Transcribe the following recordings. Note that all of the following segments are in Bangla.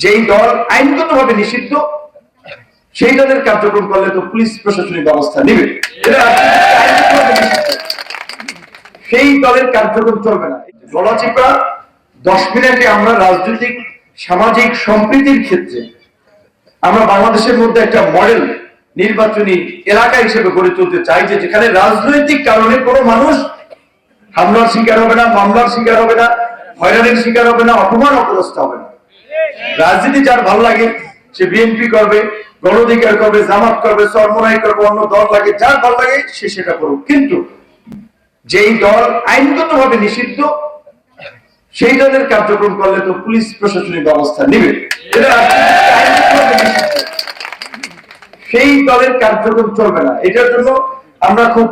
যেই দল আইনগতভাবে নিষিদ্ধ সেই দলের কার্যক্রম করলে তো পুলিশ প্রশাসনিক ব্যবস্থা নেবে, সেই দলের কার্যক্রম চলবে না। গলাচিপা 10 মিনিটে আমরা রাজনৈতিক সামাজিক সম্প্রীতির ক্ষেত্রে আমরা বাংলাদেশের মধ্যে একটা মডেল নির্বাচনী এলাকা হিসেবে গড়ে তুলতে চাই, যে যেখানে রাজনৈতিক কারণে কোনো মানুষ হামলার শিকার হবে না, মামলার শিকার হবে না, হয়রানির শিকার হবে না, অপমান অপদস্থ হবে না। রাজনীতি যার ভালো লাগে সে বিএনপি করবে, গণ অধিকার করবে, জামাত করবে, চরমোনাই করবে, অন্য দল লাগে, যার ভালো লাগে সে সেটা করুক, কিন্তু যেই দল আইনগতভাবে নিষিদ্ধ সেই দলের কার্যক্রম করলে তো পুলিশ প্রশাসনিক ব্যবস্থা নেবে, সেই দলের কার্যক্রম চলবে না। এটার জন্য আমরা খুব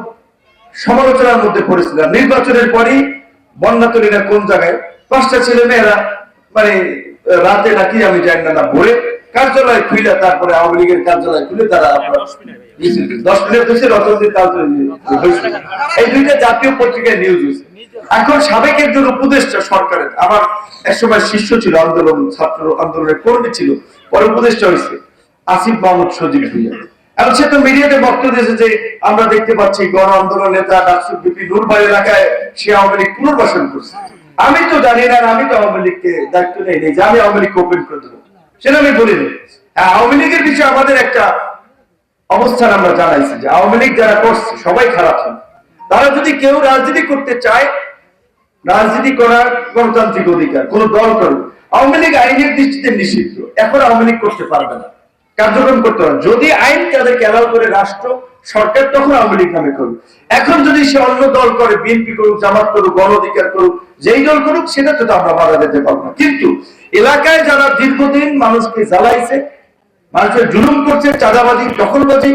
সমালোচনার মধ্যে পড়েছিলাম। নির্বাচনের পরই বন্যাতলীরা কোন জায়গায় 5টা ছেলে মেয়েরা মানে রাতে নাকি আমি জানি না ভোরে কার্যালয় খুলে, তারপরে আওয়ামী লীগের কার্যালয় খুলে তারা 10 মিনিট হয়েছে রতনদীর এই দুইটা জাতীয় পত্রিকায় নিউজ হয়েছে। এখন সাবেক একজন উপদেষ্টা সরকারের, আমার একসময় শিষ্য ছিল, আন্দোলন ছাত্র আন্দোলনের কর্মী ছিল, পরে উপদেষ্টা হয়েছে, আসিফ মাহমুদ সজীব ভুইয়া। এখন সে তো মিডিয়াতে বক্তব্য দিয়েছে যে আমরা দেখতে পাচ্ছি গণ আন্দোলন নেতা ডাকসুর বিপি নূরবাড়ি এলাকায় সে আওয়ামী লীগ পুনর্বাসন করছে। আমি তো জানি না, আমি তো আওয়ামী লীগকে দায়িত্ব নেই যে আমি আওয়ামী লীগকে ওপেন করে দেবো, সেটা আমি বলিনি। আওয়ামী লীগের বিষয়ে আমাদের একটা অবস্থান আমরা জানাইছি যে আওয়ামী লীগ যারা করছে সবাই খারাপ হয়। তারা যদি কেউ রাজনীতি করতে চায়, রাজনীতি করার গণতান্ত্রিক অধিকার, কোন দল করুক। আওয়ামী লীগ আইনের দৃষ্টিতে নিষিদ্ধ, এখন আওয়ামী লীগ করতে পারবে না, কার্যক্রম করতে পারবে যদি আইন তাদেরকে অ্যালাউ করে রাষ্ট্র সরকার, তখন আওয়ামী লীগ নামে করুক। এখন যদি সে অন্য দল করে, বিএনপি করুক, জামাত করুক, গণ অধিকার করুক, যেই দল করুক, সেটা তো আমরা বাধা দিতে পারবো না। কিন্তু এলাকায় যারা দীর্ঘদিন মানুষকে জ্বালাইছে, মানুষের জুলুম করছে, চাঁদাবাজি, দখলবাজি,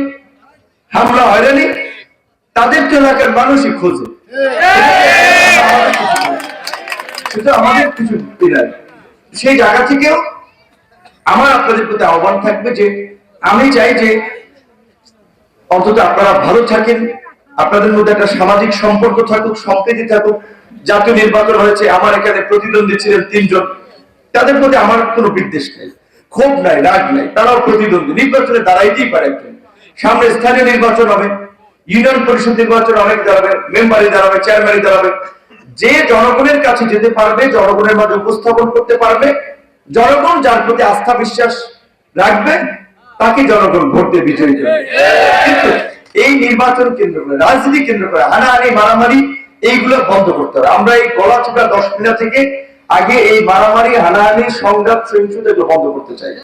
হামলা, হয়রানি, তাদের তো এলাকার মানুষই খোঁজে, আমাদের কিছু সেই জায়গা থেকেও আমার আপনাদের প্রতি আহ্বান থাকবে যে আমি চাই যে অন্তত আপনারা ভালো থাকেন, আপনাদের মধ্যে একটা সামাজিক সম্পর্ক থাকুক, সম্প্রীতি থাকুক। জাতীয় নির্বাচন হয়েছে, আমার এখানে প্রতিদ্বন্দ্বী ছিলেন 3 জন, তাদের প্রতি আমার কোনো বিদ্বেষ নেই, ক্ষোভ নাই, রাগ নাই, তারাও প্রতিদ্বন্দ্বী, নির্বাচনে দাঁড়াইতেই পারে। সামনে স্থানীয় নির্বাচন হবে, ইউনিয়ন পরিষদ নির্বাচন অনেক দাঁড়াবে, মেম্বারই দাঁড়াবে, চেয়ারম্যানই দাঁড়াবে। যে জনগণের কাছে যেতে পারবে, জনগণের মাঝে উপস্থাপন করতে পারবে, জনগণ যার প্রতি আস্থা বিশ্বাস রাখবে, তাকে জনগণ ভোট দিয়ে বিজয়ী করবে। কিন্তু এই নির্বাচন কেন্দ্র করে, রাজনীতি কেন্দ্র করে হানাহানি, মারামারি, এইগুলো বন্ধ করতে হবে। আমরা এই গলাচিপা 10 মিনিট থেকে আগে এই মারামারি, হানাহানি, সংঘাত, সহিংসতা বন্ধ করতে চাই।